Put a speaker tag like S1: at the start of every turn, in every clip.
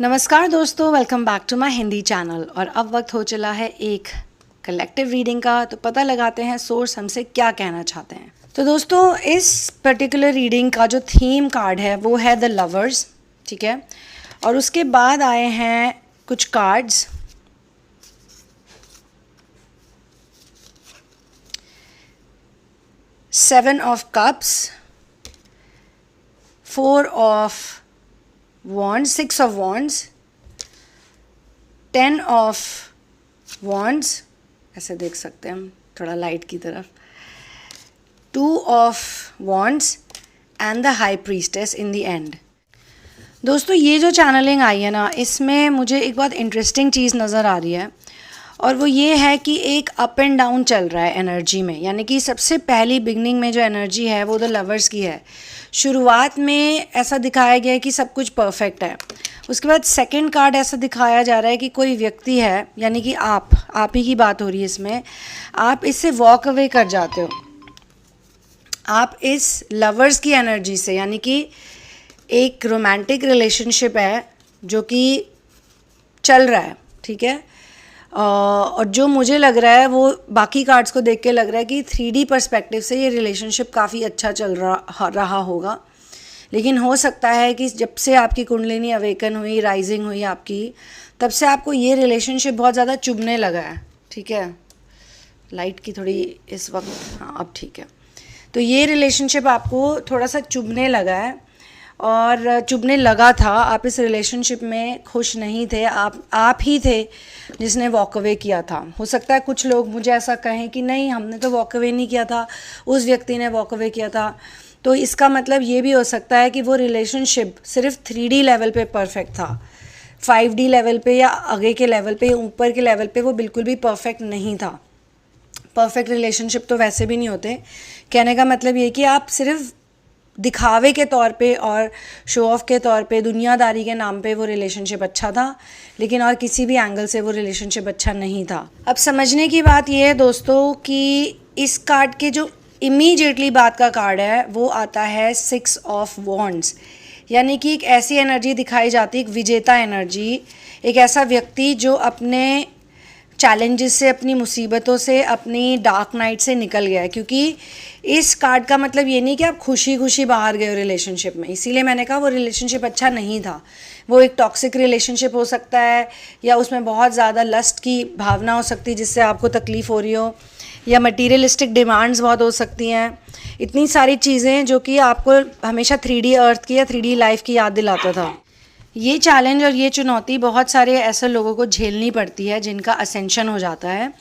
S1: नमस्कार दोस्तों, welcome back to my Hindi channel. और अब वक्त हो चला है एक कलेक्टिव रीडिंग का, तो पता लगाते हैं सोर्स हमसे क्या कहना चाहते हैं। तो दोस्तों, इस पर्टिकुलर रीडिंग का जो थीम कार्ड है वो है द लवर्स, ठीक है। और उसके बाद आए हैं कुछ cards, seven of cups, four of wands, six of wands, 10 of wands, ऐसे देख सकते हैं हम थोड़ा लाइट की तरफ, 2 of wands and the high priestess in the end. दोस्तों, ये जो चैनलिंग आई है ना, इसमें मुझे एक बहुत इंटरेस्टिंग चीज़ नज़र आ रही है, और वो ये है कि एक अप एंड डाउन चल रहा है एनर्जी में। यानी कि सबसे पहली बिगनिंग में जो एनर्जी है वो द लवर्स की है। शुरुआत में ऐसा दिखाया गया है कि सब कुछ परफेक्ट है। उसके बाद सेकंड कार्ड ऐसा दिखाया जा रहा है कि कोई व्यक्ति है, यानी कि आप ही की बात हो रही है इसमें, आप इससे वॉक अवे कर जाते हो। आप इस लवर्स की एनर्जी से, यानी कि एक रोमांटिक रिलेशनशिप है जो कि चल रहा है, ठीक है। और जो मुझे लग रहा है वो बाकी कार्ड्स को देख के लग रहा है कि 3D पर्सपेक्टिव से ये रिलेशनशिप काफ़ी अच्छा चल रहा होगा। लेकिन हो सकता है कि जब से आपकी कुंडलिनी अवेकन हुई, राइजिंग हुई आपकी, तब से आपको ये रिलेशनशिप बहुत ज़्यादा चुभने लगा है, ठीक है। लाइट की थोड़ी इस वक्त, हाँ अब ठीक है। तो ये रिलेशनशिप आपको थोड़ा सा चुभने लगा है, और चुभने लगा था। आप इस रिलेशनशिप में खुश नहीं थे, आप ही थे जिसने वॉक अवे किया था। हो सकता है कुछ लोग मुझे ऐसा कहें कि नहीं, हमने तो वॉक अवे नहीं किया था, उस व्यक्ति ने वॉक अवे किया था। तो इसका मतलब ये भी हो सकता है कि वो रिलेशनशिप सिर्फ 3D लेवल पे परफेक्ट था, 5D लेवल पे या आगे के लेवल पे, ऊपर के लेवल पे वो बिल्कुल भी परफेक्ट नहीं था। परफेक्ट रिलेशनशिप तो वैसे भी नहीं होते। कहने का मतलब ये कि आप सिर्फ दिखावे के तौर पे और शो ऑफ के तौर पे, दुनियादारी के नाम पे वो रिलेशनशिप अच्छा था, लेकिन और किसी भी एंगल से वो रिलेशनशिप अच्छा नहीं था। अब समझने की बात ये है दोस्तों कि इस कार्ड के जो इमीडिएटली बाद का कार्ड है वो आता है 6 ऑफ वॉन्ड्स। यानी कि एक ऐसी एनर्जी दिखाई जाती है, एक विजेता एनर्जी, एक ऐसा व्यक्ति जो अपने चैलेंजेस से, अपनी मुसीबतों से, अपनी डार्क नाइट से निकल गया है। क्योंकि इस कार्ड का मतलब ये नहीं कि आप खुशी खुशी बाहर गए हो रिलेशनशिप में। इसीलिए मैंने कहा वो रिलेशनशिप अच्छा नहीं था। वो एक टॉक्सिक रिलेशनशिप हो सकता है, या उसमें बहुत ज़्यादा लस्ट की भावना हो सकती है जिससे आपको तकलीफ़ हो रही हो, या मटीरियलिस्टिक डिमांड्स बहुत हो सकती हैं। इतनी सारी चीज़ें जो कि आपको हमेशा 3D अर्थ की या 3D लाइफ की याद दिलाता था। ये चैलेंज और ये चुनौती बहुत सारे ऐसे लोगों को झेलनी पड़ती है जिनका असेंशन हो जाता है।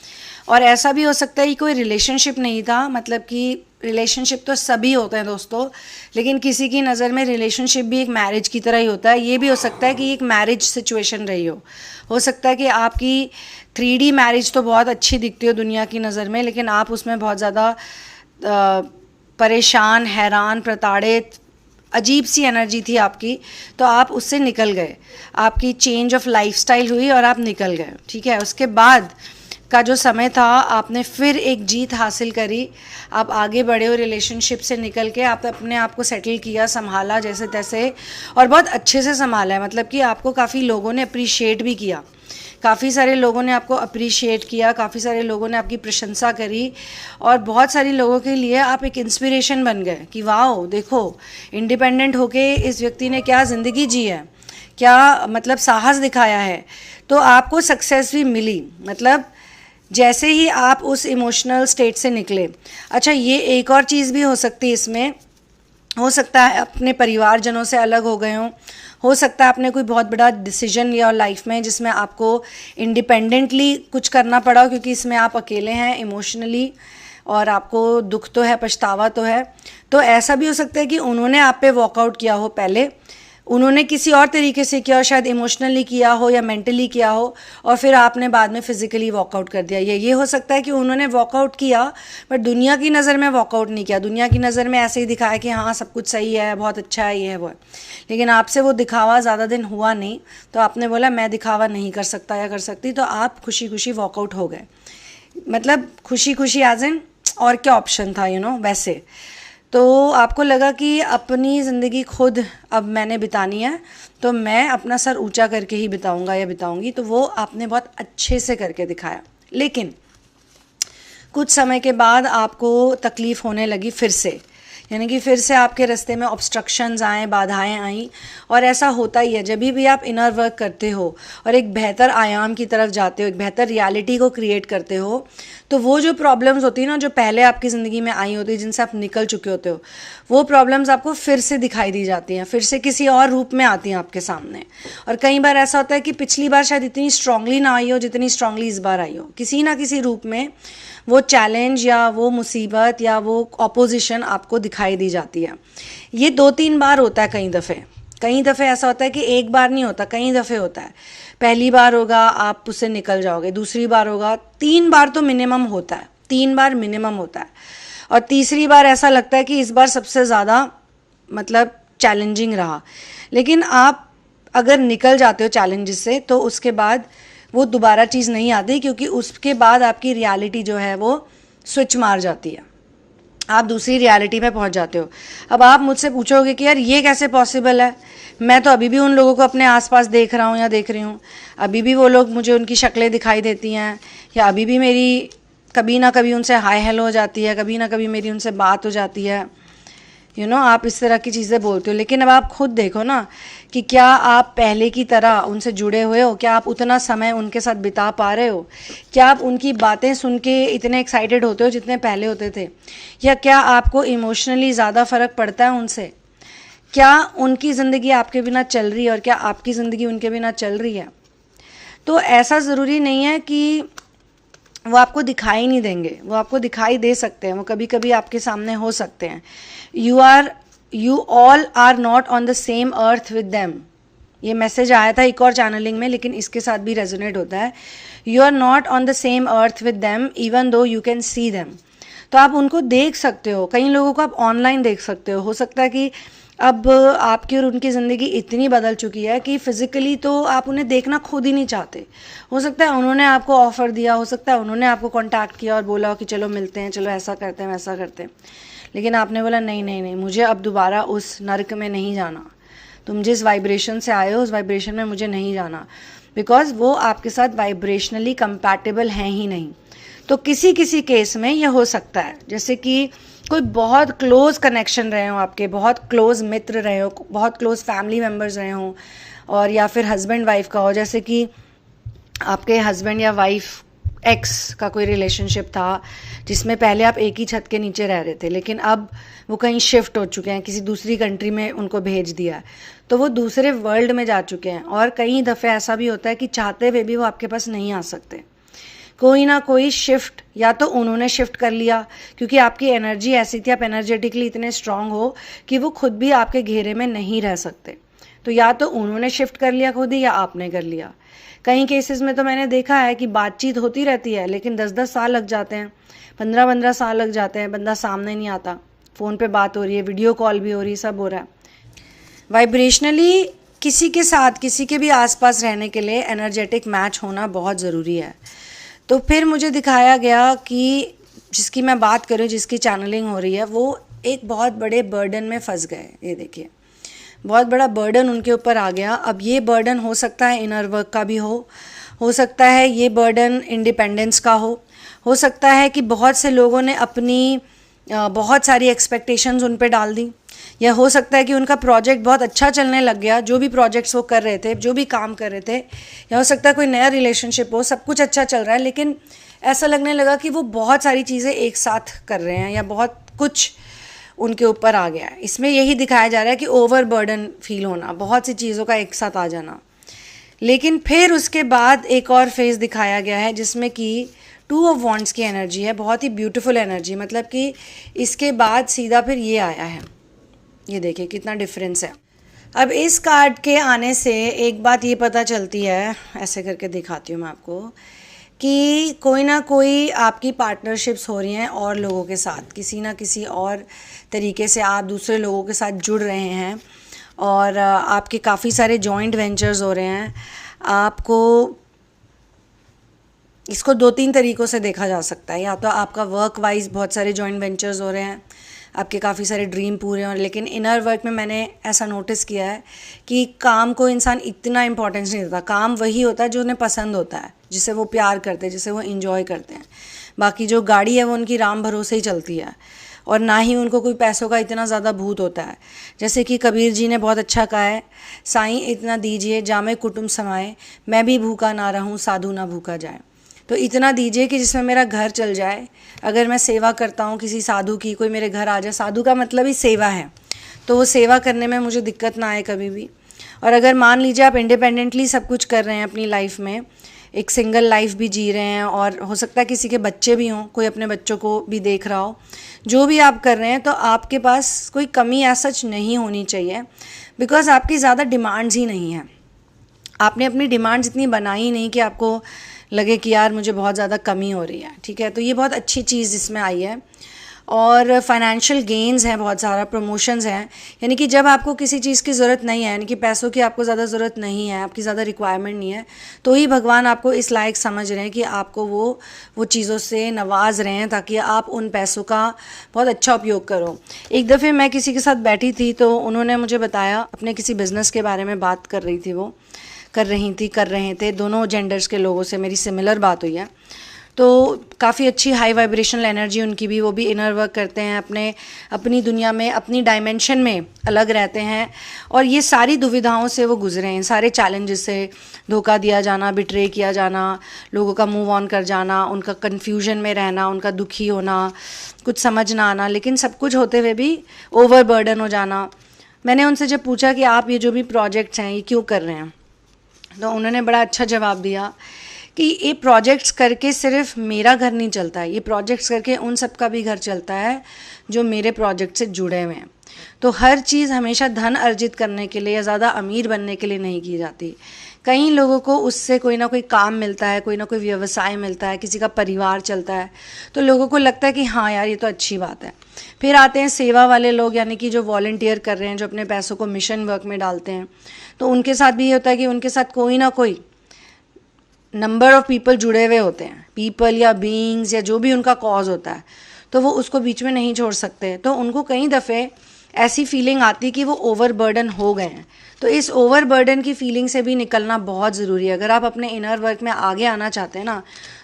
S1: और ऐसा भी हो सकता है कि कोई रिलेशनशिप नहीं था, मतलब कि रिलेशनशिप तो सभी होते हैं दोस्तों, लेकिन किसी की नज़र में रिलेशनशिप भी एक मैरिज की तरह ही होता है। ये भी हो सकता है कि एक मैरिज सिचुएशन रही हो सकता है कि आपकी 3D मैरिज तो बहुत अच्छी दिखती हो दुनिया की नज़र में, लेकिन आप उसमें बहुत ज़्यादा परेशान, हैरान, प्रताड़ित, अजीब सी एनर्जी थी आपकी, तो आप उससे निकल गए। आपकी चेंज ऑफ लाइफस्टाइल हुई और आप निकल गए, ठीक है। उसके बाद का जो समय था, आपने फिर एक जीत हासिल करी, आप आगे बढ़े हो रिलेशनशिप से निकल के, आप अपने आप को सेटल किया, संभाला जैसे तैसे, और बहुत अच्छे से संभाला है। मतलब कि आपको काफ़ी लोगों ने अप्रिशिएट भी किया, काफ़ी सारे लोगों ने आपको अप्रिशिएट किया, काफ़ी सारे लोगों ने आपकी प्रशंसा करी, और बहुत सारे लोगों के लिए आप एक इंस्पिरेशन बन गए कि वाओ देखो, इंडिपेंडेंट होके इस व्यक्ति ने क्या ज़िंदगी जी है, क्या मतलब साहस दिखाया है। तो आपको सक्सेस भी मिली, मतलब जैसे ही आप उस इमोशनल स्टेट से निकले। अच्छा, ये एक और चीज़ भी हो सकती है इसमें, हो सकता है अपने परिवारजनों से अलग हो गए हों, हो सकता है आपने कोई बहुत बड़ा डिसीजन लिया और लाइफ में जिसमें आपको इंडिपेंडेंटली कुछ करना पड़ा, क्योंकि इसमें आप अकेले हैं इमोशनली, और आपको दुख तो है, पछतावा तो है। तो ऐसा भी हो सकता है कि उन्होंने आप पे वॉकआउट किया हो, पहले उन्होंने किसी और तरीके से किया हो, शायद इमोशनली किया हो या मेंटली किया हो, और फिर आपने बाद में फिजिकली वॉकआउट कर दिया। ये हो सकता है कि उन्होंने वॉकआउट किया बट दुनिया की नज़र में वॉकआउट नहीं किया, दुनिया की नज़र में ऐसे ही दिखाया कि हाँ सब कुछ सही है, बहुत अच्छा है, ये है वो है, लेकिन आपसे वो दिखावा ज़्यादा दिन हुआ नहीं, तो आपने बोला मैं दिखावा नहीं कर सकता या कर सकती, तो आप खुशी खुशी वॉकआउट हो गए। मतलब खुशी खुशी एज इन, और क्या ऑप्शन था वैसे। तो आपको लगा कि अपनी ज़िंदगी खुद अब मैंने बितानी है, तो मैं अपना सर ऊंचा करके ही बिताऊंगा या बिताऊंगी, तो वो आपने बहुत अच्छे से करके दिखाया। लेकिन कुछ समय के बाद आपको तकलीफ़ होने लगी फिर से, यानी कि फिर से आपके रास्ते में ऑब्स्ट्रक्शंस आए, बाधाएं आई। और ऐसा होता ही है, जब भी आप इनर वर्क करते हो और एक बेहतर आयाम की तरफ जाते हो, एक बेहतर रियलिटी को क्रिएट करते हो, तो वो जो प्रॉब्लम्स होती है ना, जो पहले आपकी ज़िंदगी में आई होती है, जिनसे आप निकल चुके होते हो, वो प्रॉब्लम्स आपको फिर से दिखाई दी जाती हैं, फिर से किसी और रूप में आती हैं आपके सामने। और कई बार ऐसा होता है कि पिछली बार शायद इतनी स्ट्रांगली ना आई हो जितनी स्ट्रांगली इस बार आई हो, किसी ना किसी रूप में वो चैलेंज या वो मुसीबत या वो ऑपोजिशन आपको दिखाई दी जाती है। ये 2-3 बार होता है, कई दफ़े ऐसा होता है कि एक बार नहीं होता, कई दफ़े होता है। पहली बार होगा आप उससे निकल जाओगे, दूसरी बार होगा, 3 बार तो मिनिमम होता है, 3 बार मिनिमम होता है। और तीसरी बार ऐसा लगता है कि इस बार सबसे ज़्यादा मतलब चैलेंजिंग रहा। लेकिन आप अगर निकल जाते हो चैलेंजेस से, तो उसके बाद वो दोबारा चीज़ नहीं आती, क्योंकि उसके बाद आपकी रियलिटी जो है वो स्विच मार जाती है, आप दूसरी रियलिटी में पहुंच जाते हो। अब आप मुझसे पूछोगे कि यार ये कैसे पॉसिबल है, मैं तो अभी भी उन लोगों को अपने आसपास देख रहा हूँ या देख रही हूँ, अभी भी वो लोग मुझे उनकी शक्लें दिखाई देती हैं, या अभी भी मेरी कभी ना कभी उनसे हाय हेलो हो जाती है, कभी ना कभी मेरी उनसे बात हो जाती है, आप इस तरह की चीज़ें बोलते हो। लेकिन अब आप खुद देखो ना कि क्या आप पहले की तरह उनसे जुड़े हुए हो, क्या आप उतना समय उनके साथ बिता पा रहे हो, क्या आप उनकी बातें सुन के इतने एक्साइटेड होते हो जितने पहले होते थे, या क्या आपको इमोशनली ज़्यादा फ़र्क पड़ता है उनसे, क्या उनकी ज़िंदगी आपके बिना चल रही है और क्या आपकी ज़िंदगी उनके बिना चल रही है। तो ऐसा ज़रूरी नहीं है कि वो आपको दिखाई नहीं देंगे, वो आपको दिखाई दे सकते हैं, वो कभी कभी आपके सामने हो सकते हैं। You all are not on the same earth with them. ये मैसेज आया था एक और चैनलिंग में, लेकिन इसके साथ भी रेजोनेट होता है। You are not on the same earth with them even though you can see them. तो आप उनको देख सकते हो, कई लोगों को आप ऑनलाइन देख सकते हो सकता है कि अब आपकी और उनकी ज़िंदगी इतनी बदल चुकी है कि फ़िज़िकली तो आप उन्हें देखना खुद ही नहीं चाहते। हो सकता है उन्होंने आपको ऑफ़र दिया, हो सकता है उन्होंने आपको कांटेक्ट किया और बोला कि चलो मिलते हैं, चलो ऐसा करते हैं, वैसा करते हैं, लेकिन आपने बोला नहीं नहीं नहीं, मुझे अब दोबारा उस नर्क में नहीं जाना, तुम जिस वाइब्रेशन से आए हो उस वाइब्रेशन में मुझे नहीं जाना, बिकॉज वो आपके साथ वाइब्रेशनली कंपैटिबल हैं ही नहीं। तो किसी किसी केस में यह हो सकता है, जैसे कि कोई बहुत क्लोज कनेक्शन रहे हो, आपके बहुत क्लोज मित्र रहे हो, बहुत क्लोज फैमिली मेम्बर्स रहे हो, और या फिर हस्बैंड वाइफ का हो, जैसे कि आपके हस्बैंड या वाइफ एक्स का कोई रिलेशनशिप था जिसमें पहले आप एक ही छत के नीचे रह रहे थे, लेकिन अब वो कहीं शिफ्ट हो चुके हैं, किसी दूसरी कंट्री में उनको भेज दिया है, तो वो दूसरे वर्ल्ड में जा चुके हैं। और कई दफ़े ऐसा भी होता है कि चाहते हुए भी वो आपके पास नहीं आ सकते, कोई ना कोई शिफ्ट या तो उन्होंने शिफ्ट कर लिया, क्योंकि आपकी एनर्जी ऐसी थी, आप एनर्जेटिकली इतने स्ट्रांग हो कि वो खुद भी आपके घेरे में नहीं रह सकते, तो या तो उन्होंने शिफ्ट कर लिया खुद ही या आपने कर लिया। कई केसेस में तो मैंने देखा है कि बातचीत होती रहती है लेकिन 10-10 साल लग जाते हैं, 15-15 साल लग जाते हैं, बंदा सामने नहीं आता, फ़ोन पे बात हो रही है, वीडियो कॉल भी हो रही है, सब हो रहा है। वाइब्रेशनली किसी के साथ, किसी के भी आसपास रहने के लिए एनर्जेटिक मैच होना बहुत ज़रूरी है। तो फिर मुझे दिखाया गया कि जिसकी मैं बात कर रही हूँ, जिसकी चैनलिंग हो रही है, वो एक बहुत बड़े बर्डन में फंस गए। ये देखिए, बहुत बड़ा बर्डन उनके ऊपर आ गया। अब ये बर्डन हो सकता है इनर वर्क का भी हो सकता है ये बर्डन इंडिपेंडेंस का हो सकता है कि बहुत से लोगों ने अपनी बहुत सारी एक्सपेक्टेशंस उन पे डाल दी, या हो सकता है कि उनका प्रोजेक्ट बहुत अच्छा चलने लग गया, जो भी प्रोजेक्ट्स वो कर रहे थे, जो भी काम कर रहे थे, या हो सकता है कोई नया रिलेशनशिप हो, सब कुछ अच्छा चल रहा है, लेकिन ऐसा लगने लगा कि वो बहुत सारी चीज़ें एक साथ कर रहे हैं या बहुत कुछ उनके ऊपर आ गया है। इसमें यही दिखाया जा रहा है कि ओवर बर्डन फील होना, बहुत सी चीज़ों का एक साथ आ जाना। लेकिन फिर उसके बाद एक और फेज़ दिखाया गया है जिसमें कि 2 ऑफ वॉन्ड्स की एनर्जी है, बहुत ही ब्यूटीफुल एनर्जी, मतलब कि इसके बाद सीधा फिर ये आया है। ये देखिए कितना डिफरेंस है। अब इस कार्ड के आने से एक बात ये पता चलती है, ऐसे करके दिखाती हूँ मैं आपको, कि कोई ना कोई आपकी पार्टनरशिप्स हो रही हैं और लोगों के साथ, किसी ना किसी और तरीके से आप दूसरे लोगों के साथ जुड़ रहे हैं, और आपके काफ़ी सारे जॉइंट वेंचर्स हो रहे हैं। आपको इसको 2-3 तरीक़ों से देखा जा सकता है, या तो आपका वर्क वाइज बहुत सारे जॉइंट वेंचर्स हो रहे हैं, आपके काफ़ी सारे ड्रीम पूरे हों। लेकिन इनर वर्क में मैंने ऐसा नोटिस किया है कि काम को इंसान इतना इम्पोर्टेंस नहीं देता। काम वही होता है जो उन्हें पसंद होता है, जिसे वो प्यार करते हैं, जिसे वो इंजॉय करते हैं। बाकी जो गाड़ी है वो उनकी राम भरोसे ही चलती है, और ना ही उनको कोई पैसों का इतना ज़्यादा भूत होता है। जैसे कि कबीर जी ने बहुत अच्छा कहा है, साईं इतना दीजिए जामे कुटुंब समाए, मैं भी भूखा ना रहूं साधु ना भूखा जाए। तो इतना दीजिए कि जिसमें मेरा घर चल जाए। अगर मैं सेवा करता हूँ किसी साधु की, कोई मेरे घर आ जाए, साधु का मतलब ही सेवा है, तो वो सेवा करने में मुझे दिक्कत ना आए कभी भी। और अगर मान लीजिए आप इंडिपेंडेंटली सब कुछ कर रहे हैं अपनी लाइफ में, एक सिंगल लाइफ भी जी रहे हैं, और हो सकता है किसी के बच्चे भी हों, कोई अपने बच्चों को भी देख रहा हो, जो भी आप कर रहे हैं, तो आपके पास कोई कमी ऐसा सच नहीं होनी चाहिए, बिकॉज आपकी ज़्यादा डिमांड्स ही नहीं है। आपने अपनी डिमांड्स इतनी बनाई नहीं कि आपको लगे कि यार मुझे बहुत ज़्यादा कमी हो रही है, ठीक है। तो ये बहुत अच्छी चीज़ इसमें आई है। और फाइनेंशियल गेन्स हैं, बहुत सारा प्रमोशंस हैं, यानी कि जब आपको किसी चीज़ की ज़रूरत नहीं है, यानी कि पैसों की आपको ज़्यादा ज़रूरत नहीं है, आपकी ज़्यादा रिक्वायरमेंट नहीं है, तो ही भगवान आपको इस लायक समझ रहे हैं कि आपको वो चीज़ों से नवाज रहे हैं ताकि आप उन पैसों का बहुत अच्छा उपयोग करो। एक दफ़े मैं किसी के साथ बैठी थी, तो उन्होंने मुझे बताया, अपने किसी बिज़नेस के बारे में बात कर रहे थे, दोनों जेंडर्स के लोगों से मेरी सिमिलर बात हुई है। तो काफ़ी अच्छी हाई वाइब्रेशनल एनर्जी उनकी भी, वो भी इनर वर्क करते हैं, अपनी दुनिया में, अपनी डायमेंशन में अलग रहते हैं, और ये सारी दुविधाओं से वो गुजरे हैं, सारे चैलेंजेस से, धोखा दिया जाना, बिट्रे किया जाना, लोगों का मूव ऑन कर जाना, उनका कन्फ्यूजन में रहना, उनका दुखी होना, कुछ समझ ना आना, लेकिन सब कुछ होते हुए भी ओवर बर्डन हो जाना। मैंने उनसे जब पूछा कि आप ये जो भी प्रोजेक्ट्स हैं ये क्यों कर रहे हैं, तो उन्होंने बड़ा अच्छा जवाब दिया कि ये प्रोजेक्ट्स करके सिर्फ मेरा घर नहीं चलता है, ये प्रोजेक्ट्स करके उन सब का भी घर चलता है जो मेरे प्रोजेक्ट से जुड़े हुए हैं। तो हर चीज़ हमेशा धन अर्जित करने के लिए या ज़्यादा अमीर बनने के लिए नहीं की जाती। कई लोगों को उससे कोई ना कोई काम मिलता है, कोई ना कोई व्यवसाय मिलता है, किसी का परिवार चलता है, तो लोगों को लगता है कि हाँ यार ये तो अच्छी बात है। फिर आते हैं सेवा वाले लोग, यानी कि जो वॉलंटियर कर रहे हैं, जो अपने पैसों को मिशन वर्क में डालते हैं, तो उनके साथ भी ये होता है कि उनके साथ कोई ना कोई नंबर ऑफ़ पीपल जुड़े हुए होते हैं, पीपल या बीइंग्स या जो भी उनका कॉज होता है, तो वो उसको बीच में नहीं छोड़ सकते। तो उनको कई दफ़े ऐसी फीलिंग आती कि वो ओवर बर्डन हो गए हैं। तो इस ओवर बर्डन की फीलिंग से भी निकलना बहुत ज़रूरी है। अगर आप अपने इनर वर्क में आगे आना चाहते हैं ना,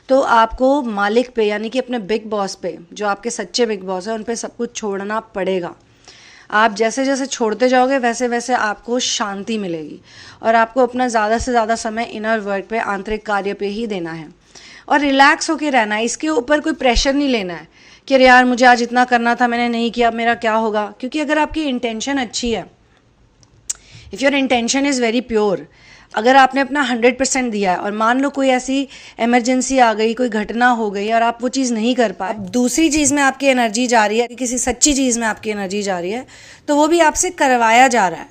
S1: तो आपको मालिक पे, यानी कि अपने बिग बॉस पे, जो आपके सच्चे बिग बॉस हैं, उन पे सब कुछ छोड़ना पड़ेगा। आप जैसे जैसे छोड़ते जाओगे वैसे वैसे आपको शांति मिलेगी, और आपको अपना ज़्यादा से ज़्यादा समय इनर वर्क पे, आंतरिक कार्य पे ही देना है, और रिलैक्स होके रहना है। इसके ऊपर कोई प्रेशर नहीं लेना है कि अरे यार मुझे आज इतना करना था, मैंने नहीं किया, अब मेरा क्या होगा। क्योंकि अगर आपकी इंटेंशन अच्छी है, if your intention is very pure, अगर आपने अपना 100% दिया है, और मान लो कोई ऐसी इमरजेंसी आ गई, कोई घटना हो गई और आप वो चीज़ नहीं कर पाए, दूसरी चीज़ में आपकी एनर्जी जा रही है, किसी सच्ची चीज़ में आपकी एनर्जी जा रही है, तो वो भी आपसे करवाया जा रहा है,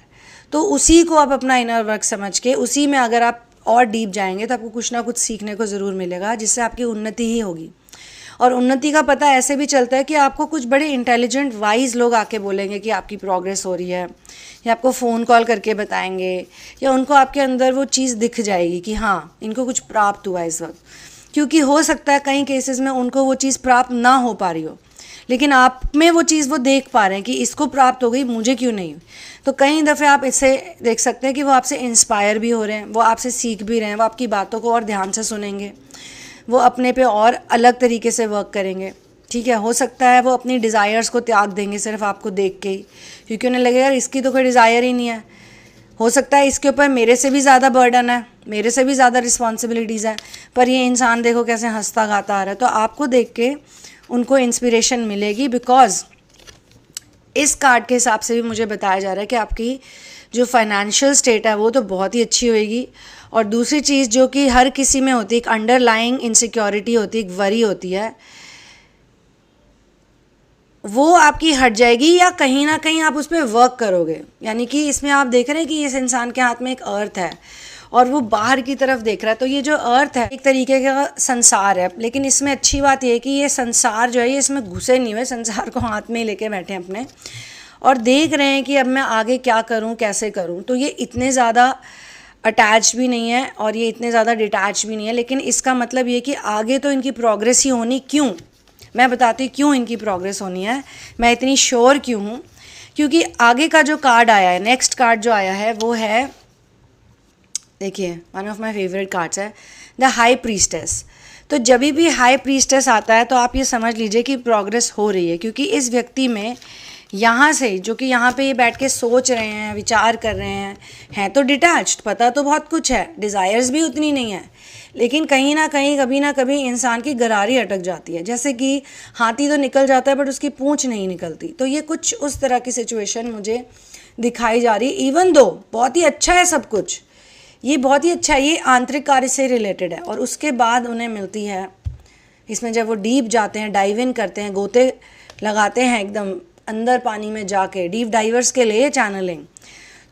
S1: तो उसी को आप अपना इनर वर्क समझ के उसी में अगर आप और डीप जाएंगे तो आपको कुछ ना कुछ सीखने को ज़रूर मिलेगा, जिससे आपकी उन्नति ही होगी। और उन्नति का पता ऐसे भी चलता है कि आपको कुछ बड़े इंटेलिजेंट वाइज लोग आके बोलेंगे कि आपकी प्रोग्रेस हो रही है, या आपको फ़ोन कॉल करके बताएंगे, या उनको आपके अंदर वो चीज़ दिख जाएगी कि हाँ इनको कुछ प्राप्त हुआ इस वक्त। क्योंकि हो सकता है कई केसेस में उनको वो चीज़ प्राप्त ना हो पा रही हो, लेकिन आप में वो चीज़ वो देख पा रहे हैं कि इसको प्राप्त हो गई, मुझे क्यों नहीं हुई। तो कई दफ़े आप इससे देख सकते हैं कि वो आपसे इंस्पायर भी हो रहे हैं, वो आपसे सीख भी रहे हैं, वो आपकी बातों को और ध्यान से सुनेंगे, वो अपने पे और अलग तरीके से वर्क करेंगे। ठीक है, हो सकता है वो अपनी डिज़ायर्स को त्याग देंगे सिर्फ आपको देख के ही, क्योंकि उन्हें लगेगा यार इसकी तो कोई डिज़ायर ही नहीं है। हो सकता है इसके ऊपर मेरे से भी ज़्यादा बर्डन है, मेरे से भी ज़्यादा रिस्पॉन्सिबिलिटीज़ हैं, पर ये इंसान देखो कैसे हंसता गाता आ रहा है। तो आपको देख के उनको इंस्पिरेशन मिलेगी, बिकॉज इस कार्ड के हिसाब से भी मुझे बताया जा रहा है कि आपकी जो फाइनेंशियल स्टेट है वो तो बहुत ही अच्छी होएगी। और दूसरी चीज़ जो कि हर किसी में होती है, एक अंडरलाइंग इनसिक्योरिटी होती है, एक वरी होती है, वो आपकी हट जाएगी, या कहीं ना कहीं आप उस पर वर्क करोगे। यानी कि इसमें आप देख रहे हैं कि इस इंसान के हाथ में एक अर्थ है और वो बाहर की तरफ देख रहा है। तो ये जो अर्थ है एक तरीके का संसार है, लेकिन इसमें अच्छी बात यह है कि ये संसार जो है ये इसमें घुसे नहीं हुए, संसार को हाथ में ही लेके बैठे हैं अपने, और देख रहे हैं कि अब मैं आगे क्या करूं, कैसे करूं। तो ये इतने ज़्यादा अटैच भी नहीं है और ये इतने ज़्यादा डिटैच भी नहीं है, लेकिन इसका मतलब ये कि आगे तो इनकी प्रोग्रेस ही होनी। क्यों? मैं बताती हूँ क्यों इनकी प्रोग्रेस होनी है, मैं इतनी श्योर क्यों हूँ, क्योंकि आगे का जो कार्ड आया है, नेक्स्ट कार्ड जो आया है वो है, देखिए one of my favourite cards है द हाई प्रीस्टेस। तो जब भी हाई प्रीस्टेस आता है तो आप ये समझ लीजिए कि प्रोग्रेस हो रही है, क्योंकि इस व्यक्ति में यहाँ से जो कि यहाँ पे ये बैठ के सोच रहे हैं, विचार कर रहे हैं तो डिटैच्ड, पता तो बहुत कुछ है, डिज़ायर्स भी उतनी नहीं है, लेकिन कहीं ना कहीं कभी ना कभी इंसान की गरारी अटक जाती है। जैसे कि हाथी तो निकल जाता है बट उसकी पूँछ नहीं निकलती, तो ये कुछ उस तरह की सिचुएशन मुझे दिखाई जा रही। इवन दो बहुत ही अच्छा है सब कुछ, ये बहुत ही अच्छा है, ये आंतरिक कार्य से रिलेटेड है, और उसके बाद उन्हें मिलती है इसमें, जब वो डीप जाते हैं, डाइव इन करते हैं, गोते लगाते हैं एकदम अंदर पानी में जाके, डीप डाइवर्स के लिए चैनलिंग,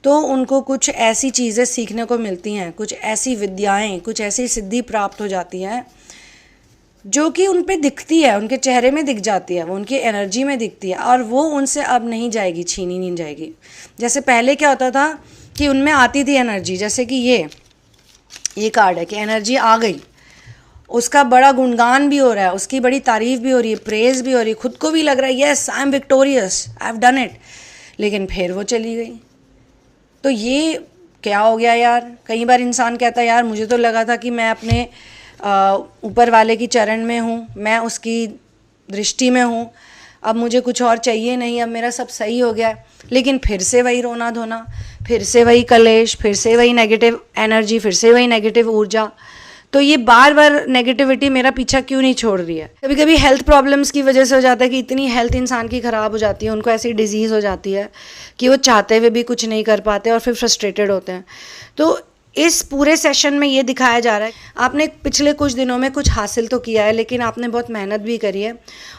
S1: तो उनको कुछ ऐसी चीज़ें सीखने को मिलती हैं, कुछ ऐसी विद्याएं, कुछ ऐसी सिद्धि प्राप्त हो जाती है जो कि उन पे दिखती है, उनके चेहरे में दिख जाती है, वो उनकी एनर्जी में दिखती है, और वो उनसे अब नहीं जाएगी, छीनी नहीं जाएगी। जैसे पहले क्या होता था कि उनमें आती थी एनर्जी, जैसे कि ये कार्ड है कि एनर्जी आ गई, उसका बड़ा गुणगान भी हो रहा है, उसकी बड़ी तारीफ भी हो रही है, प्रेज भी हो रही है, खुद को भी लग रहा है yes I am victorious, I have done it, लेकिन फिर वो चली गई। तो ये क्या हो गया यार? कई बार इंसान कहता है यार मुझे तो लगा था कि मैं अपने ऊपर वाले की चरण में हूँ, मैं उसकी दृष्टि में हूँ, अब मुझे कुछ और चाहिए नहीं, अब मेरा सब सही हो गया है, लेकिन फिर से वही रोना धोना, फिर से वही कलेश, फिर से वही नेगेटिव एनर्जी, फिर से वही नेगेटिव ऊर्जा। तो ये बार बार नेगेटिविटी मेरा पीछा क्यों नहीं छोड़ रही है? कभी कभी हेल्थ प्रॉब्लम्स की वजह से हो जाता है कि इतनी हेल्थ इंसान की ख़राब हो जाती है, उनको ऐसी डिजीज़ हो जाती है कि वो चाहते हुए भी कुछ नहीं कर पाते और फिर फ्रस्ट्रेटेड होते हैं। तो इस पूरे सेशन में ये दिखाया जा रहा है आपने पिछले कुछ दिनों में कुछ हासिल तो किया है, लेकिन आपने बहुत मेहनत भी करी है,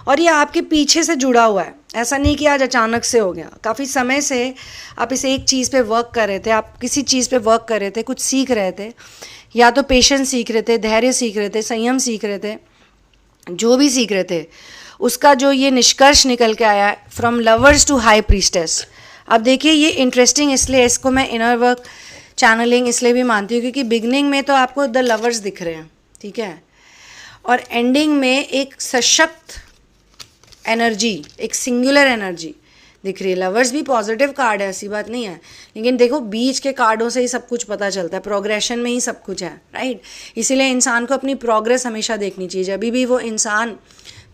S1: और ये आपके पीछे से जुड़ा हुआ है। ऐसा नहीं कि आज अचानक से हो गया, काफ़ी समय से आप इस एक चीज़ पे वर्क कर रहे थे, आप किसी चीज़ पे वर्क कर रहे थे, कुछ सीख रहे थे, या तो पेशेंस सीख रहे थे, धैर्य सीख रहे थे, संयम सीख रहे थे, जो भी सीख रहे थे उसका जो ये निष्कर्ष निकल के आया है, from lovers to high priestess. अब देखिए ये इंटरेस्टिंग, इसलिए इसको मैं इनर वर्क चैनलिंग इसलिए भी मानती हूँ क्योंकि बिगनिंग में तो आपको द लवर्स दिख रहे हैं, ठीक है, और एंडिंग में एक सशक्त एनर्जी, एक सिंगुलर एनर्जी दिख रही है। लवर्स भी पॉजिटिव कार्ड है, ऐसी बात नहीं है, लेकिन देखो बीच के कार्डों से ही सब कुछ पता चलता है, प्रोग्रेशन में ही सब कुछ है, राइट। इसीलिए इंसान को अपनी प्रोग्रेस हमेशा देखनी चाहिए। जब भी वो इंसान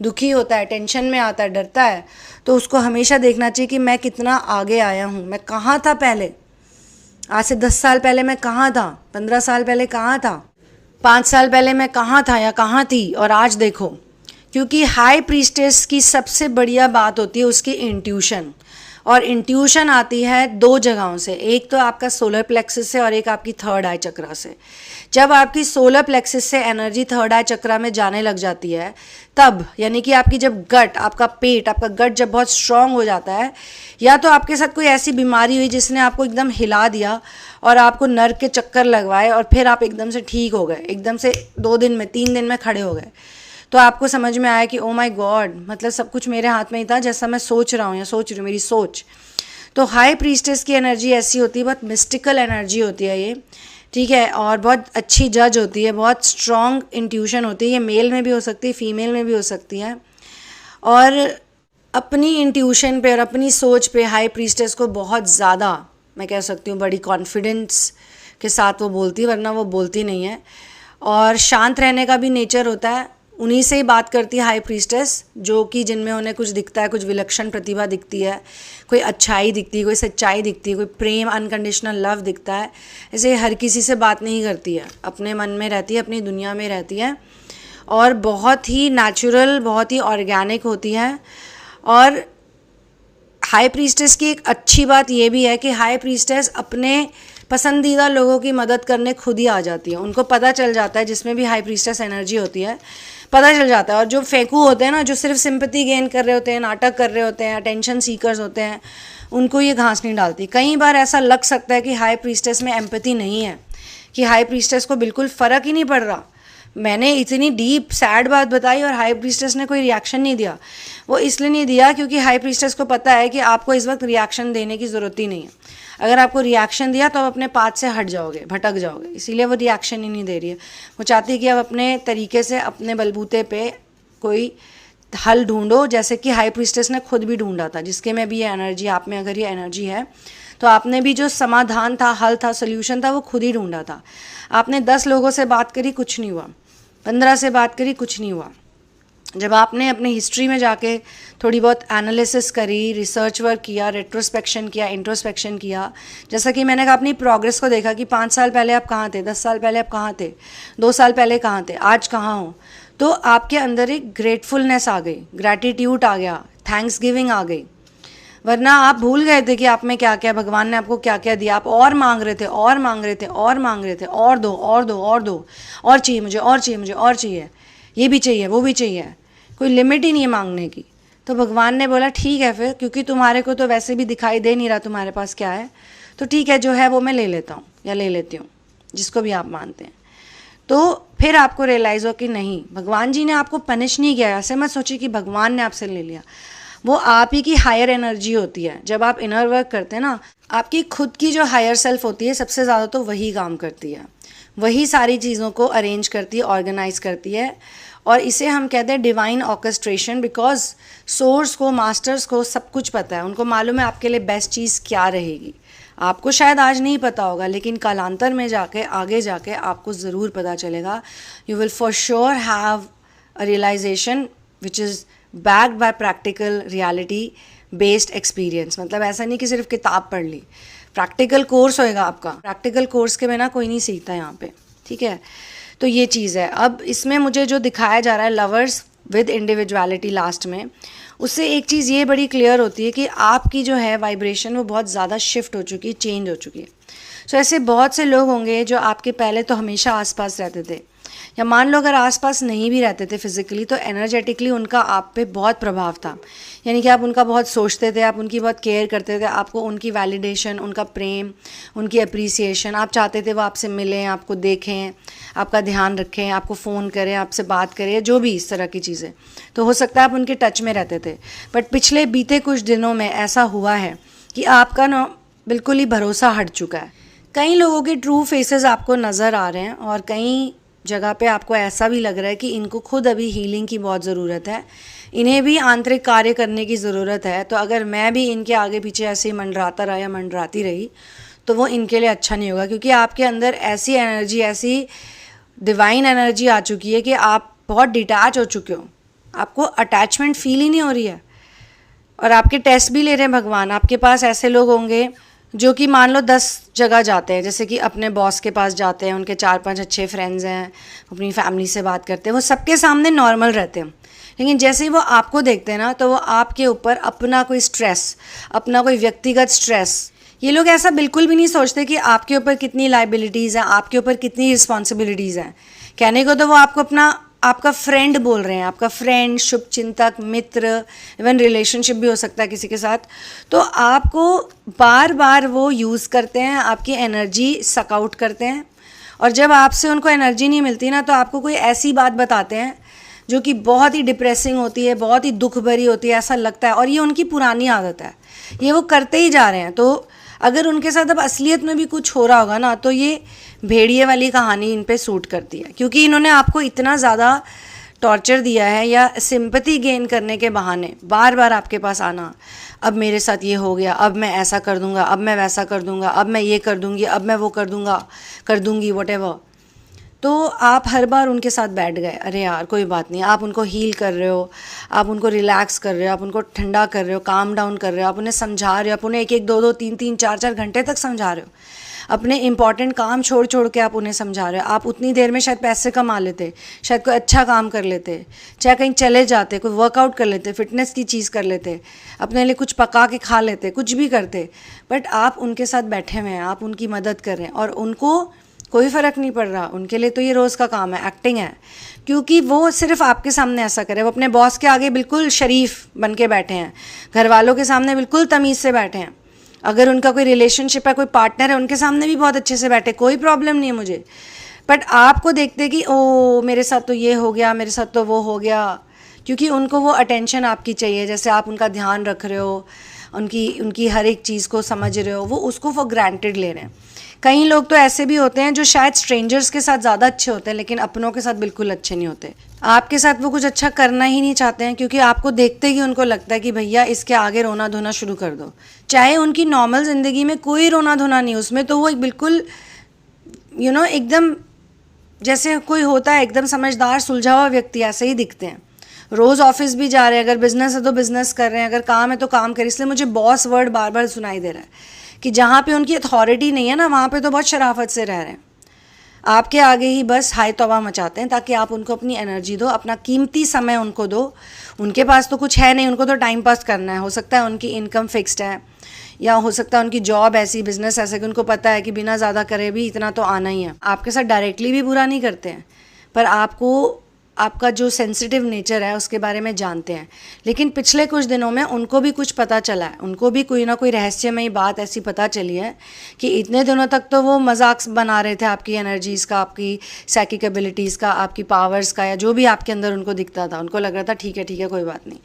S1: दुखी होता है, टेंशन में आता है, डरता है, तो उसको हमेशा देखना चाहिए कि मैं कितना आगे आया हूँ, मैं कहाँ था पहले, आज से 10 साल पहले मैं कहाँ था, 15 साल पहले कहाँ था, 5 साल पहले मैं कहाँ था या कहाँ थी, और आज देखो। क्योंकि हाई प्रीस्टेस की सबसे बढ़िया बात होती है उसकी इंट्यूशन, और इंट्यूशन आती है 2 जगहों से, एक तो आपका सोलर प्लेक्सिस से और एक आपकी थर्ड आई चक्रा से। जब आपकी सोलर प्लेक्सिस से एनर्जी थर्ड आई चक्रा में जाने लग जाती है, तब यानी कि आपकी जब गट, आपका पेट, आपका गट जब बहुत स्ट्रांग हो जाता है, या तो आपके साथ कोई ऐसी बीमारी हुई जिसने आपको एकदम हिला दिया और आपको नर्व के चक्कर लगवाए और फिर आप एकदम से ठीक हो गए, एकदम से 2 दिन में 3 दिन में खड़े हो गए, तो आपको समझ में आया कि ओ माय गॉड, मतलब सब कुछ मेरे हाथ में ही था, जैसा मैं सोच रहा हूँ या सोच रही हूँ, मेरी सोच। तो हाई प्रीस्टेस की एनर्जी ऐसी होती है, बहुत मिस्टिकल एनर्जी होती है ये, ठीक है, और बहुत अच्छी जज होती है, बहुत स्ट्रॉन्ग इंट्यूशन होती है। ये मेल में भी हो सकती है, फीमेल में भी हो सकती है, और अपनी इंट्यूशन पे और अपनी सोच पे हाई प्रीस्टेस को बहुत ज़्यादा, मैं कह सकती हूँ बड़ी कॉन्फिडेंस के साथ वो बोलती है, वरना वो बोलती नहीं है। और शांत रहने का भी नेचर होता है, उन्हीं से ही बात करती है हाई प्रीस्टेस, जो कि जिनमें उन्हें कुछ दिखता है, कुछ विलक्षण प्रतिभा दिखती है, कोई अच्छाई दिखती है, कोई सच्चाई दिखती है, कोई प्रेम, अनकंडीशनल लव दिखता है। ऐसे हर किसी से बात नहीं करती है, अपने मन में रहती है, अपनी दुनिया में रहती है, और बहुत ही नेचुरल, बहुत ही ऑर्गेनिक होती है। और हाई प्रीस्टेस की एक अच्छी बात ये भी है कि हाई प्रीस्टेस अपने पसंदीदा लोगों की मदद करने खुद ही आ जाती है। उनको पता चल जाता है, जिसमें भी हाई प्रीस्टेस एनर्जी होती है, पता चल जाता है। और जो फेंकू होते हैं ना, जो सिर्फ सिंपैथी गेन कर रहे होते हैं, नाटक कर रहे होते हैं, अटेंशन सीकर्स होते हैं, उनको ये घास नहीं डालती। कई बार ऐसा लग सकता है कि हाई प्रीस्टेस में एम्पैथी नहीं है, कि हाई प्रीस्टेस को बिल्कुल फ़र्क ही नहीं पड़ रहा। मैंने इतनी डीप सैड बात बताई और हाई प्रीस्टेस ने कोई रिएक्शन नहीं दिया। वो इसलिए नहीं दिया क्योंकि हाई प्रीस्टेस को पता है कि आपको इस वक्त रिएक्शन देने की ज़रूरत ही नहीं है। अगर आपको रिएक्शन दिया तो आप अपने पाथ से हट जाओगे, भटक जाओगे, इसीलिए वो रिएक्शन ही नहीं दे रही है। वो चाहती है कि आप अपने तरीके से, अपने बलबूते पे कोई हल ढूंढो, जैसे कि हाई प्रीस्टेस ने खुद भी ढूंढा था, जिसके में भी ये एनर्जी, आप में अगर ये एनर्जी है तो आपने भी जो समाधान था, हल था, सोल्यूशन था, वो खुद ही ढूंढा था। आपने 10 लोगों से बात करी, कुछ नहीं हुआ, 15 से बात करी, कुछ नहीं हुआ। जब आपने अपने हिस्ट्री में जाके थोड़ी बहुत एनालिसिस करी, रिसर्च वर्क किया, रेट्रोस्पेक्शन किया, इंट्रोस्पेक्शन किया, जैसा कि मैंने कहा अपनी प्रोग्रेस को देखा कि 5 साल पहले आप कहाँ थे, 10 साल पहले आप कहाँ थे, 2 साल पहले कहाँ थे, आज कहाँ हो, तो आपके अंदर एक ग्रेटफुलनेस आ गई, ग्रैटिट्यूड आ गया, थैंक्स गिविंग आ गई। वरना आप भूल गए थे कि आप में क्या क्या, भगवान ने आपको क्या क्या दिया, आप और मांग रहे थे, और मांग रहे थे, और मांग रहे थे, और दो, और दो, और दो, और चाहिए मुझे, और चाहिए मुझे, और चाहिए, ये भी चाहिए, वो भी चाहिए, कोई लिमिट ही नहीं है मांगने की। तो भगवान ने बोला ठीक है फिर, क्योंकि तुम्हारे को तो वैसे भी दिखाई दे नहीं रहा तुम्हारे पास क्या है, तो ठीक है, जो है वो मैं ले लेता हूँ या ले लेती हूँ, जिसको भी आप मानते हैं। तो फिर आपको रियलाइज़ हो कि नहीं, भगवान जी ने आपको पनिश नहीं किया। ऐसे मत सोचिए कि भगवान ने आपसे ले लिया, वो आप ही की हायर एनर्जी होती है। जब आप इनर वर्क करते हैं ना, आपकी खुद की जो हायर सेल्फ होती है, सबसे ज़्यादा तो वही काम करती है, वही सारी चीज़ों को अरेंज करती है, ऑर्गेनाइज करती है। और इसे हम कहते हैं डिवाइन ऑर्केस्ट्रेशन, बिकॉज सोर्स को, मास्टर्स को सब कुछ पता है, उनको मालूम है आपके लिए बेस्ट चीज़ क्या रहेगी। आपको शायद आज नहीं पता होगा, लेकिन कालांतर में जाके, आगे जाके आपको ज़रूर पता चलेगा। You will for sure have a realization which is backed by practical reality based experience. मतलब ऐसा नहीं कि सिर्फ किताब पढ़ ली, प्रैक्टिकल कोर्स होएगा आपका। प्रैक्टिकल कोर्स के बिना कोई नहीं सीखता यहाँ पे, ठीक है। तो ये चीज़ है। अब इसमें मुझे जो दिखाया जा रहा है लवर्स विद इंडिविजुअलिटी लास्ट में, उससे एक चीज़ ये बड़ी क्लियर होती है कि आपकी जो है वाइब्रेशन वो बहुत ज़्यादा शिफ्ट हो चुकी है, चेंज हो चुकी है। सो ऐसे बहुत से लोग होंगे जो आपके पहले तो हमेशा आसपास रहते थे, या मान लो अगर आसपास नहीं भी रहते थे फिजिकली, तो एनर्जेटिकली उनका आप पे बहुत प्रभाव था। यानी कि आप उनका बहुत सोचते थे, आप उनकी बहुत केयर करते थे, आपको उनकी वैलिडेशन, उनका प्रेम, उनकी अप्रिसिएशन, आप चाहते थे वो आपसे मिलें, आपको देखें, आपका ध्यान रखें, आपको फ़ोन करें, आपसे बात करें, जो भी इस तरह की चीज़ें। तो हो सकता है आप उनके टच में रहते थे। बट पिछले बीते कुछ दिनों में ऐसा हुआ है कि आपका ना बिल्कुल ही भरोसा हट चुका है। कई लोगों के ट्रू फेसेस आपको नज़र आ रहे हैं, और कई जगह पे आपको ऐसा भी लग रहा है कि इनको खुद अभी हीलिंग की बहुत ज़रूरत है, इन्हें भी आंतरिक कार्य करने की ज़रूरत है। तो अगर मैं भी इनके आगे पीछे ऐसे ही मंडराता रहा या मंडराती रही, तो वो इनके लिए अच्छा नहीं होगा, क्योंकि आपके अंदर ऐसी एनर्जी, ऐसी डिवाइन एनर्जी आ चुकी है कि आप बहुत डिटैच हो चुके हो, आपको अटैचमेंट फील ही नहीं हो रही है। और आपके टेस्ट भी ले रहे हैं भगवान। आपके पास ऐसे लोग होंगे जो कि मान लो 10 जगह जाते हैं, जैसे कि अपने बॉस के पास जाते हैं, उनके 4-5 अच्छे फ्रेंड्स हैं, अपनी फैमिली से बात करते हैं, वो सबके सामने नॉर्मल रहते हैं। लेकिन जैसे ही वो आपको देखते हैं ना, तो वो आपके ऊपर अपना कोई स्ट्रेस, अपना कोई व्यक्तिगत स्ट्रेस, ये लोग ऐसा बिल्कुल भी नहीं सोचते कि आपके ऊपर कितनी लाइबिलिटीज़ हैं, आपके ऊपर कितनी रिस्पॉन्सिबिलिटीज़ हैं। कहने को तो वो आपको आपका फ्रेंड बोल रहे हैं, आपका फ्रेंड, शुभचिंतक, मित्र, इवन रिलेशनशिप भी हो सकता है किसी के साथ। तो आपको बार बार वो यूज़ करते हैं, आपकी एनर्जी सक आउट करते हैं, और जब आपसे उनको एनर्जी नहीं मिलती ना, तो आपको कोई ऐसी बात बताते हैं जो कि बहुत ही डिप्रेसिंग होती है, बहुत ही दुख भरी होती है, ऐसा लगता है। और ये उनकी पुरानी आदत है, ये वो करते ही जा रहे हैं। तो अगर उनके साथ अब असलियत में भी कुछ हो रहा होगा ना, तो ये भेड़िए वाली कहानी इन पे सूट करती है, क्योंकि इन्होंने आपको इतना ज़्यादा टॉर्चर दिया है, या सिंपैथी गेन करने के बहाने बार बार आपके पास आना, अब मेरे साथ ये हो गया, अब मैं ऐसा कर दूंगा, अब मैं वैसा कर दूंगा, अब मैं ये कर दूंगी, अब मैं वो कर दूंगा, कर दूंगी, व्हाटएवर। तो आप हर बार उनके साथ बैठ गए, अरे यार कोई बात नहीं, आप उनको हील कर रहे हो, आप उनको रिलैक्स कर रहे हो, आप उनको ठंडा कर रहे हो, काम डाउन कर रहे हो, आप उन्हें समझा रहे हो, आप उन्हें 1-1, 2-2, 3-3, 4-4 घंटे तक समझा रहे हो, अपने इंपॉर्टेंट काम छोड़ छोड़ के आप उन्हें समझा रहे हो। आप उतनी देर में शायद पैसे कमा लेते, शायद कोई अच्छा काम कर लेते, चाहे कहीं चले जाते, कोई वर्कआउट कर लेते, फिटनेस की चीज़ कर लेते, अपने लिए कुछ पका के खा लेते, कुछ भी करते। बट आप उनके साथ बैठे हुए हैं, आप उनकी मदद कर रहे हैं, और उनको कोई फ़र्क नहीं पड़ रहा। उनके लिए तो ये रोज़ का काम है, एक्टिंग है, क्योंकि वो सिर्फ आपके सामने ऐसा करे। वो अपने बॉस के आगे बिल्कुल शरीफ बन के बैठे हैं, घर वालों के सामने बिल्कुल तमीज़ से बैठे हैं, अगर उनका कोई रिलेशनशिप है, कोई पार्टनर है, उनके सामने भी बहुत अच्छे से बैठे, कोई प्रॉब्लम नहीं है मुझे। बट आपको देखते कि ओ मेरे साथ तो ये हो गया, मेरे साथ तो वो हो गया, क्योंकि उनको वो अटेंशन आपकी चाहिए। जैसे आप उनका ध्यान रख रहे हो, उनकी हर एक चीज़ को समझ रहे हो, वो उसको फॉर ग्रांटेड ले रहे हैं। कई लोग तो ऐसे भी होते हैं जो शायद स्ट्रेंजर्स के साथ ज़्यादा अच्छे होते हैं लेकिन अपनों के साथ बिल्कुल अच्छे नहीं होते। आपके साथ वो कुछ अच्छा करना ही नहीं चाहते हैं क्योंकि आपको देखते ही उनको लगता है कि भैया इसके आगे रोना धोना शुरू कर दो। चाहे उनकी नॉर्मल ज़िंदगी में कोई रोना धोना नहीं, उसमें तो वो एक बिल्कुल एकदम जैसे कोई होता है एकदम समझदार सुलझा हुआ व्यक्ति, ऐसे ही दिखते हैं। रोज़ ऑफिस भी जा रहे हैं, अगर बिज़नेस है तो बिज़नेस कर रहे हैं, अगर काम है तो काम कर। इसलिए मुझे बॉस वर्ड बार बार सुनाई दे रहा है कि जहाँ पे उनकी अथॉरिटी नहीं है ना, वहाँ पे तो बहुत शराफत से रह रहे हैं। आपके आगे ही बस हाय तौबा मचाते हैं ताकि आप उनको अपनी एनर्जी दो, अपना कीमती समय उनको दो। उनके पास तो कुछ है नहीं, उनको तो टाइम पास करना है। हो सकता है उनकी इनकम फिक्स्ड है, या हो सकता है उनकी जॉब ऐसी, बिजनेस ऐसे कि उनको पता है कि बिना ज़्यादा करे भी इतना तो आना ही है। आपके साथ डायरेक्टली भी बुरा नहीं करते हैं, पर आपको आपका जो सेंसिटिव नेचर है उसके बारे में जानते हैं। लेकिन पिछले कुछ दिनों में उनको भी कुछ पता चला है, उनको भी कोई ना कोई रहस्यमयी बात ऐसी पता चली है कि इतने दिनों तक तो वो मजाक बना रहे थे आपकी एनर्जीज़ का, आपकी साइकिक एबिलिटीज़ का, आपकी पावर्स का, या जो भी आपके अंदर उनको दिखता था। उनको लग रहा था ठीक है कोई बात नहीं।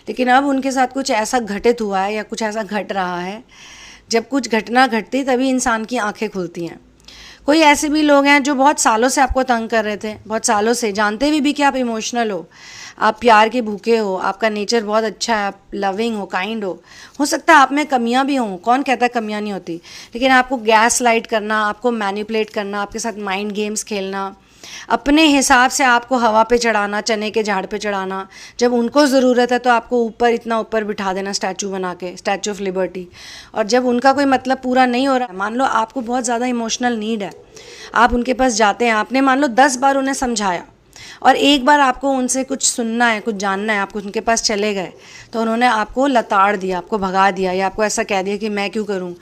S1: लेकिन अब उनके साथ कुछ ऐसा घटित हुआ है या कुछ ऐसा घट रहा है, जब कुछ घटना घटती तभी इंसान की आंखें खुलती हैं। कोई ऐसे भी लोग हैं जो बहुत सालों से आपको तंग कर रहे थे, बहुत सालों से, जानते हुए भी कि आप इमोशनल हो, आप प्यार के भूखे हो, आपका नेचर बहुत अच्छा है, आप लविंग हो, काइंड हो सकता है आप में कमियां भी हों, कौन कहता है कमियां नहीं होती, लेकिन आपको गैस लाइट करना, आपको मैनिपुलेट करना, आपके साथ माइंड गेम्स खेलना, अपने हिसाब से आपको हवा पे चढ़ाना, चने के झाड़ पे चढ़ाना, जब उनको ज़रूरत है तो आपको ऊपर इतना ऊपर बिठा देना स्टैचू बना के, स्टैचू ऑफ लिबर्टी। और जब उनका कोई मतलब पूरा नहीं हो रहा है, मान लो आपको बहुत ज़्यादा इमोशनल नीड है, आप उनके पास जाते हैं, आपने मान लो 10 बार उन्हें समझाया और एक बार आपको उनसे कुछ सुनना है, कुछ जानना है, आप उनके पास चले गए तो उन्होंने आपको लताड़ दिया, आपको भगा दिया, या आपको ऐसा कह दिया कि मैं क्यों करूं,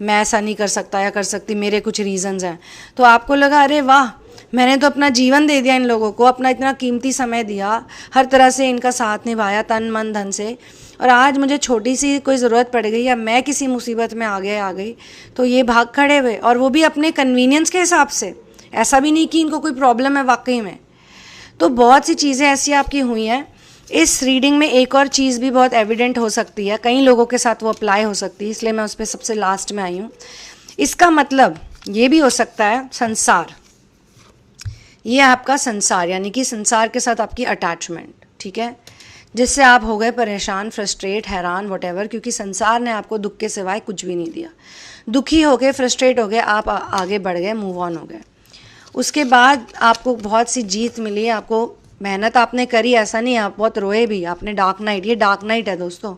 S1: मैं ऐसा नहीं कर सकता या कर सकती, मेरे कुछ रीज़न्स हैं। तो आपको लगा अरे वाह, मैंने तो अपना जीवन दे दिया इन लोगों को, अपना इतना कीमती समय दिया, हर तरह से इनका साथ निभाया तन मन धन से, और आज मुझे छोटी सी कोई ज़रूरत पड़ गई या मैं किसी मुसीबत में आ गई तो ये भाग खड़े हुए, और वो भी अपने कन्वीनियंस के हिसाब से, ऐसा भी नहीं कि इनको कोई प्रॉब्लम है वाकई में। तो बहुत सी चीज़ें ऐसी आपकी हुई हैं। इस रीडिंग में एक और चीज़ भी बहुत एविडेंट हो सकती है, कई लोगों के साथ वो अप्लाई हो सकती है, इसलिए मैं उस पर सबसे लास्ट में आई हूँ। इसका मतलब ये भी हो सकता है संसार, ये आपका संसार, यानी कि संसार के साथ आपकी अटैचमेंट, ठीक है, जिससे आप हो गए परेशान, फ्रस्ट्रेट, हैरान, वॉटेवर, क्योंकि संसार ने आपको दुख के सिवाय कुछ भी नहीं दिया। दुखी हो गए, फ्रस्ट्रेट हो गए, आप आगे बढ़ गए, मूव ऑन हो गए। उसके बाद आपको बहुत सी जीत मिली, आपको मेहनत आपने करी, ऐसा नहीं आप बहुत रोए भी, आपने डार्क नाइट, ये डार्क नाइट है दोस्तों,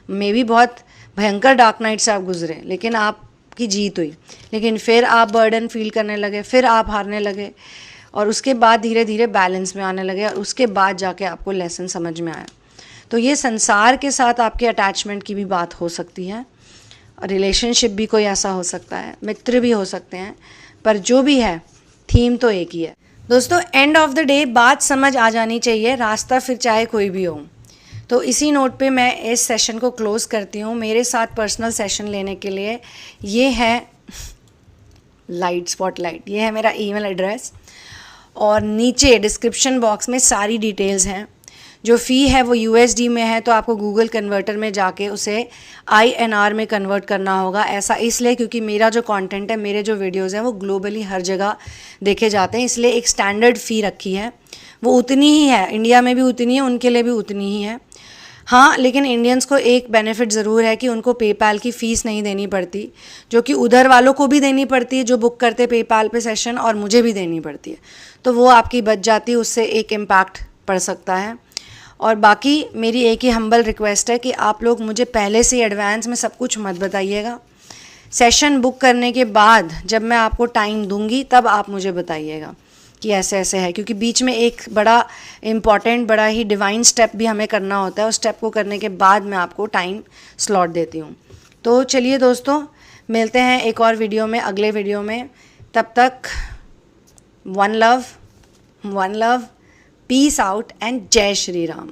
S1: मे भी बहुत भयंकर डार्क नाइट से आप गुजरे, लेकिन आपकी जीत हुई। लेकिन फिर आप बर्डन फील करने लगे, फिर आप हारने लगे, और उसके बाद धीरे धीरे बैलेंस में आने लगे, और उसके बाद जाके आपको लेसन समझ में आया। तो ये संसार के साथ आपके अटैचमेंट की भी बात हो सकती है, और रिलेशनशिप भी कोई ऐसा हो सकता है, मित्र भी हो सकते हैं, पर जो भी है थीम तो एक ही है दोस्तों। एंड ऑफ द डे बात समझ आ जानी चाहिए, रास्ता फिर चाहे कोई भी हो। तो इसी नोट पे मैं इस सेशन को क्लोज़ करती हूँ। मेरे साथ पर्सनल सेशन लेने के लिए ये है लाइट स्पॉटलाइट, ये है मेरा ईमेल एड्रेस, और नीचे डिस्क्रिप्शन बॉक्स में सारी डिटेल्स हैं। जो फ़ी है वो USD में है, तो आपको गूगल कन्वर्टर में जाके उसे INR में कन्वर्ट करना होगा। ऐसा इसलिए क्योंकि मेरा जो कंटेंट है, मेरे जो वीडियोज़ हैं वो ग्लोबली हर जगह देखे जाते हैं, इसलिए एक स्टैंडर्ड फ़ी रखी है, वो उतनी ही है, इंडिया में भी उतनी है, उनके लिए भी उतनी ही है। हाँ, लेकिन इंडियंस को एक बेनिफिट ज़रूर है कि उनको पेपैल की फ़ीस नहीं देनी पड़ती, जो कि उधर वालों को भी देनी पड़ती है जो बुक करते पेपैल पे सेशन, और मुझे भी देनी पड़ती है, तो वो आपकी बच जाती है, उससे एक इम्पैक्ट पड़ सकता है। और बाकी मेरी एक ही हम्बल रिक्वेस्ट है कि आप लोग मुझे पहले से एडवांस में सब कुछ मत बताइएगा। सेशन बुक करने के बाद जब मैं आपको टाइम दूंगी तब आप मुझे बताइएगा कि ऐसे ऐसे है, क्योंकि बीच में एक बड़ा इम्पॉर्टेंट, बड़ा ही डिवाइन स्टेप भी हमें करना होता है। उस स्टेप को करने के बाद मैं आपको टाइम स्लॉट देती हूँ। तो चलिए दोस्तों, मिलते हैं एक और वीडियो में, अगले वीडियो में। तब तक one love, peace out and जय श्री राम।